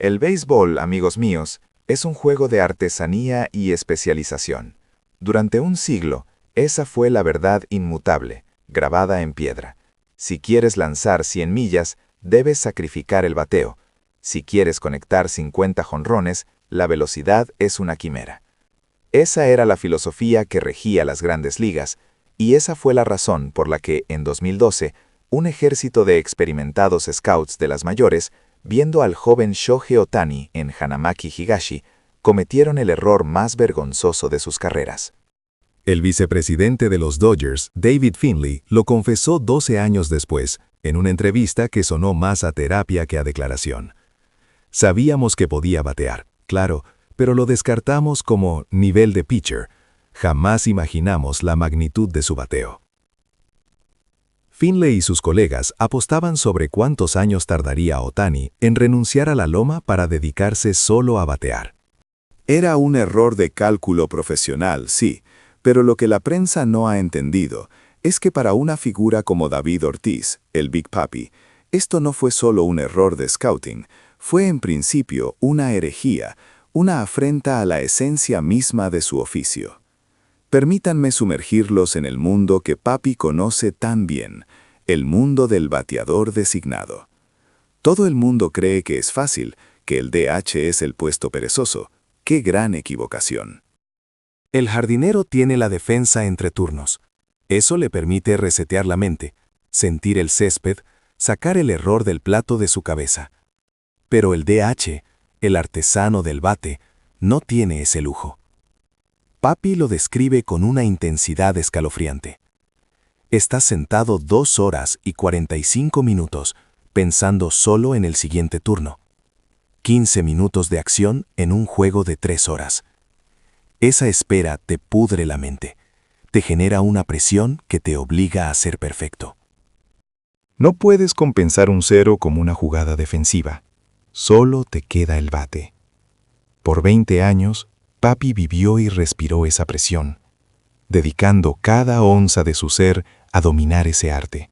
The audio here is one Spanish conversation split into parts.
El béisbol, amigos míos, es un juego de artesanía y especialización. Durante un siglo, esa fue la verdad inmutable, grabada en piedra. Si quieres lanzar 100 millas, debes sacrificar el bateo. Si quieres conectar 50 jonrones, la velocidad es una quimera. Esa era la filosofía que regía las grandes ligas, y esa fue la razón por la que, en 2012, un ejército de experimentados scouts de las mayores, viendo al joven Shohei Ohtani en Hanamaki Higashi, cometieron el error más vergonzoso de sus carreras. El vicepresidente de los Dodgers, David Finley, lo confesó 12 años después, en una entrevista que sonó más a terapia que a declaración. Sabíamos que podía batear, claro, pero lo descartamos como nivel de pitcher. Jamás imaginamos la magnitud de su bateo. Finley y sus colegas apostaban sobre cuántos años tardaría Ohtani en renunciar a la loma para dedicarse solo a batear. Era un error de cálculo profesional, sí, pero lo que la prensa no ha entendido es que para una figura como David Ortiz, el Big Papi, esto no fue solo un error de scouting, fue en principio una herejía, una afrenta a la esencia misma de su oficio. Permítanme sumergirlos en el mundo que Papi conoce tan bien, el mundo del bateador designado. Todo el mundo cree que es fácil, que el DH es el puesto perezoso. ¡Qué gran equivocación! El jardinero tiene la defensa entre turnos. Eso le permite resetear la mente, sentir el césped, sacar el error del plato de su cabeza. Pero el DH, el artesano del bate, no tiene ese lujo. Papi lo describe con una intensidad escalofriante. Está sentado 2 horas y 45 minutos pensando solo en el siguiente turno. 15 minutos de acción en un juego de 3 horas. Esa espera te pudre la mente, te genera una presión que te obliga a ser perfecto. No puedes compensar un cero como una jugada defensiva. Solo te queda el bate. Por 20 años, Papi vivió y respiró esa presión, dedicando cada onza de su ser a dominar ese arte.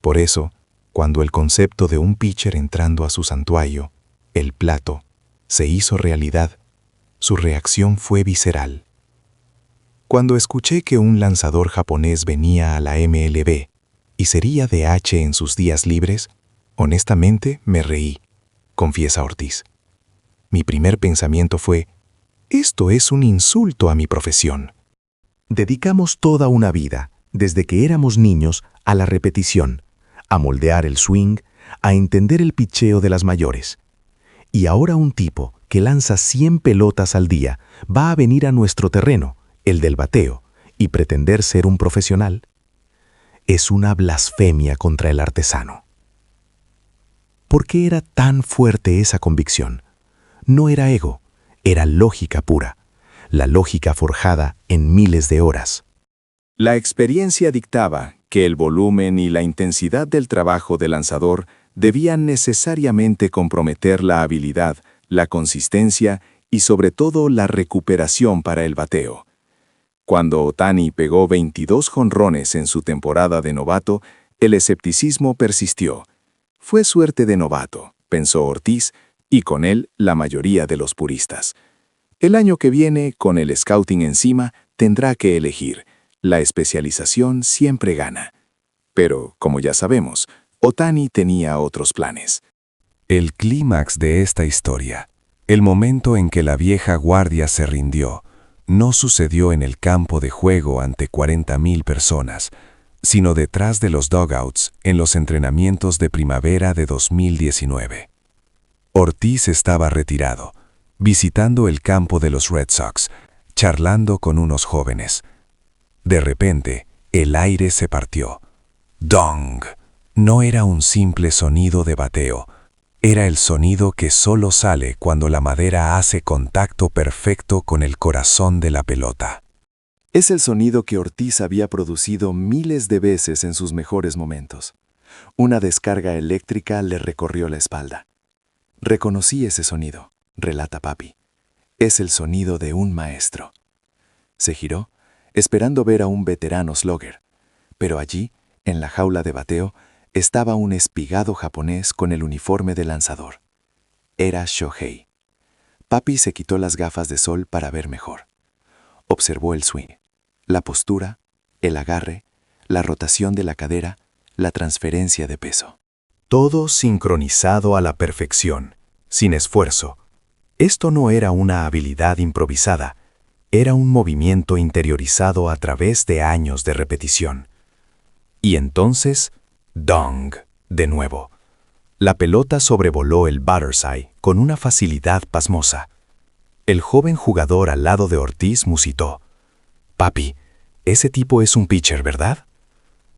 Por eso, cuando el concepto de un pitcher entrando a su santuario, el plato, se hizo realidad, su reacción fue visceral. Cuando escuché que un lanzador japonés venía a la MLB y sería DH en sus días libres, honestamente me reí, confiesa Ortiz. Mi primer pensamiento fue, esto es un insulto a mi profesión. Dedicamos toda una vida, desde que éramos niños, a la repetición, a moldear el swing, a entender el pitcheo de las mayores. Y ahora un tipo que lanza 100 pelotas al día va a venir a nuestro terreno, el del bateo, y pretender ser un profesional. Es una blasfemia contra el artesano. ¿Por qué era tan fuerte esa convicción? No era ego, era lógica pura, la lógica forjada en miles de horas. La experiencia dictaba que el volumen y la intensidad del trabajo del lanzador debían necesariamente comprometer la habilidad, la consistencia y sobre todo la recuperación para el bateo. Cuando Ohtani pegó 22 jonrones en su temporada de novato, el escepticismo persistió. Fue suerte de novato, pensó Ortiz, y con él la mayoría de los puristas. El año que viene, con el scouting encima, tendrá que elegir. La especialización siempre gana. Pero, como ya sabemos, Ohtani tenía otros planes. El clímax de esta historia, el momento en que la vieja guardia se rindió, no sucedió en el campo de juego ante 40,000 personas, sino detrás de los dugouts en los entrenamientos de primavera de 2019. Ortiz estaba retirado, visitando el campo de los Red Sox, charlando con unos jóvenes. De repente, el aire se partió. ¡Dong! No era un simple sonido de bateo, era el sonido que solo sale cuando la madera hace contacto perfecto con el corazón de la pelota. Es el sonido que Ortiz había producido miles de veces en sus mejores momentos. Una descarga eléctrica le recorrió la espalda. Reconocí ese sonido, relata Papi. Es el sonido de un maestro. Se giró, esperando ver a un veterano slugger, pero allí, en la jaula de bateo, estaba un espigado japonés con el uniforme de lanzador. Era Shohei. Papi se quitó las gafas de sol para ver mejor. Observó el swing, la postura, el agarre, la rotación de la cadera, la transferencia de peso. Todo sincronizado a la perfección, sin esfuerzo. Esto no era una habilidad improvisada, era un movimiento interiorizado a través de años de repetición. Y entonces, dong, de nuevo. La pelota sobrevoló el batterside con una facilidad pasmosa. El joven jugador al lado de Ortiz musitó: «Papi, ese tipo es un pitcher, ¿verdad?».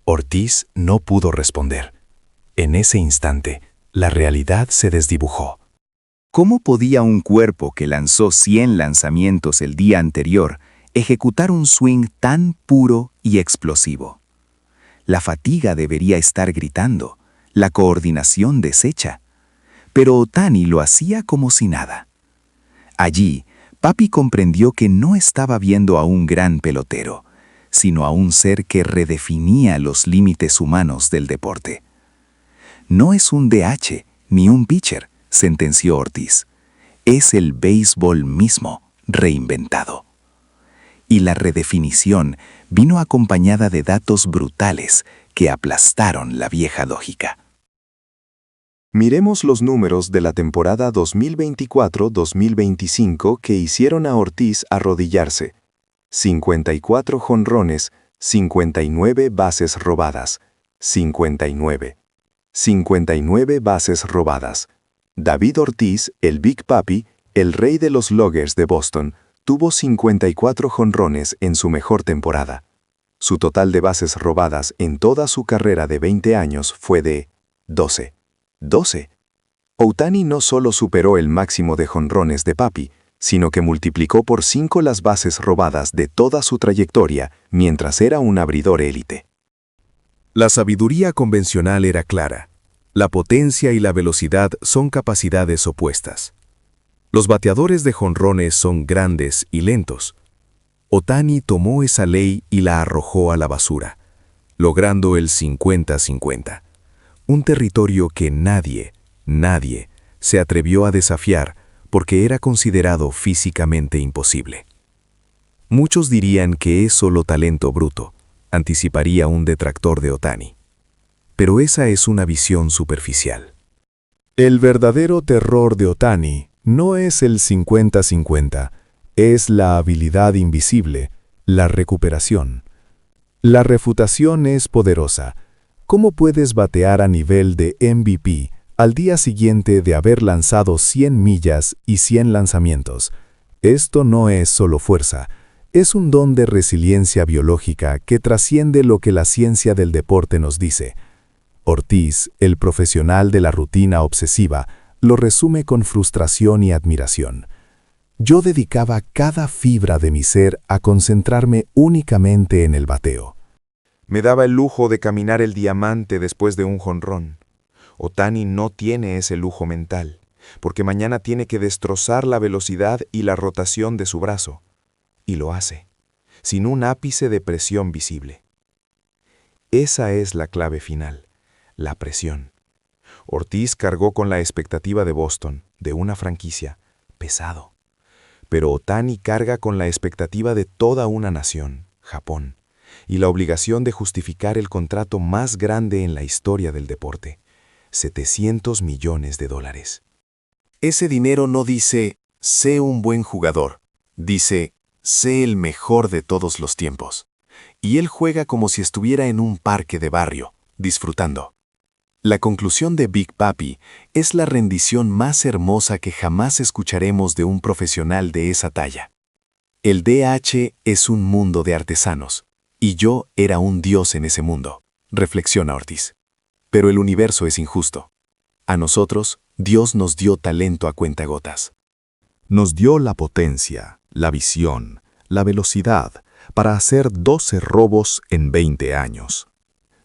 Ortiz no pudo responder. En ese instante, la realidad se desdibujó. ¿Cómo podía un cuerpo que lanzó 100 lanzamientos el día anterior ejecutar un swing tan puro y explosivo? La fatiga debería estar gritando, la coordinación deshecha. Pero Ohtani lo hacía como si nada. Allí, Papi comprendió que no estaba viendo a un gran pelotero, sino a un ser que redefinía los límites humanos del deporte. No es un DH ni un pitcher, sentenció Ortiz. Es el béisbol mismo, reinventado. Y la redefinición vino acompañada de datos brutales que aplastaron la vieja lógica. Miremos los números de la temporada 2024-2025 que hicieron a Ortiz arrodillarse. 54 jonrones, 59 bases robadas. 59. 59 bases robadas. David Ortiz, el Big Papi, el rey de los Loggers de Boston, tuvo 54 jonrones en su mejor temporada. Su total de bases robadas en toda su carrera de 20 años fue de 12. 12. Ohtani no solo superó el máximo de jonrones de Papi, sino que multiplicó por 5 las bases robadas de toda su trayectoria mientras era un abridor élite. La sabiduría convencional era clara. La potencia y la velocidad son capacidades opuestas. Los bateadores de jonrones son grandes y lentos. Ohtani tomó esa ley y la arrojó a la basura, logrando el 50-50. Un territorio que nadie se atrevió a desafiar porque era considerado físicamente imposible. Muchos dirían que es solo talento bruto, anticiparía un detractor de Ohtani. Pero esa es una visión superficial. El verdadero terror de Ohtani no es el 50-50, es la habilidad invisible, la recuperación. La refutación es poderosa. ¿Cómo puedes batear a nivel de MVP al día siguiente de haber lanzado 100 millas y 100 lanzamientos? Esto no es solo fuerza, es un don de resiliencia biológica que trasciende lo que la ciencia del deporte nos dice. Ortiz, el profesional de la rutina obsesiva, lo resume con frustración y admiración. Yo dedicaba cada fibra de mi ser a concentrarme únicamente en el bateo. Me daba el lujo de caminar el diamante después de un jonrón. Ohtani no tiene ese lujo mental, porque mañana tiene que destrozar la velocidad y la rotación de su brazo. Y lo hace, sin un ápice de presión visible. Esa es la clave final, la presión. Ortiz cargó con la expectativa de Boston, de una franquicia, pesado. Pero Ohtani carga con la expectativa de toda una nación, Japón, y la obligación de justificar el contrato más grande en la historia del deporte, $700 millones. Ese dinero no dice, sé un buen jugador, dice, sé el mejor de todos los tiempos. Y él juega como si estuviera en un parque de barrio, disfrutando. La conclusión de Big Papi es la rendición más hermosa que jamás escucharemos de un profesional de esa talla. El DH es un mundo de artesanos, y yo era un dios en ese mundo, reflexiona Ortiz. Pero el universo es injusto. A nosotros, Dios nos dio talento a cuentagotas. Nos dio la potencia, la visión, la velocidad para hacer 12 robos en 20 años.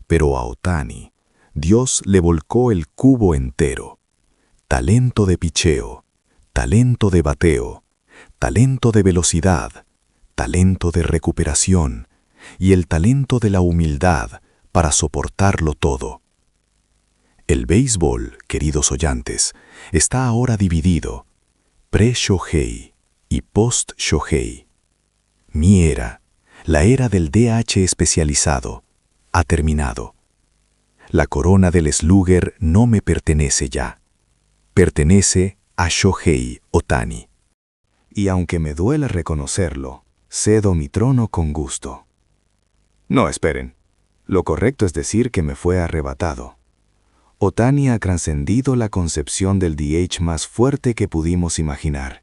Pero a Ohtani, Dios le volcó el cubo entero. Talento de picheo, talento de bateo, talento de velocidad, talento de recuperación y el talento de la humildad para soportarlo todo. El béisbol, queridos oyentes, está ahora dividido pre-Shohei y post-Shohei. Mi era, la era del DH especializado, ha terminado. La corona del Slugger no me pertenece ya. Pertenece a Shohei Ohtani. Y aunque me duela reconocerlo, cedo mi trono con gusto. No, esperen. Lo correcto es decir que me fue arrebatado. Ohtani ha trascendido la concepción del DH más fuerte que pudimos imaginar.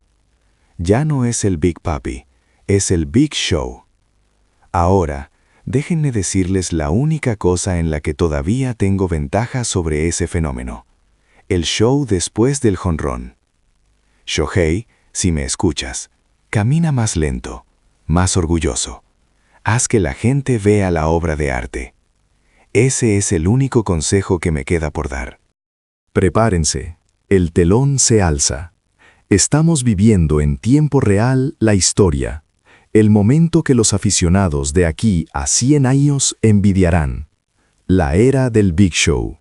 Ya no es el Big Papi, es el Big Show. Ahora, déjenme decirles la única cosa en la que todavía tengo ventaja sobre ese fenómeno. El show después del jonrón. Shohei, si me escuchas, camina más lento, más orgulloso. Haz que la gente vea la obra de arte. Ese es el único consejo que me queda por dar. Prepárense, el telón se alza. Estamos viviendo en tiempo real la historia, el momento que los aficionados de aquí a 100 años envidiarán. La era del Big Show.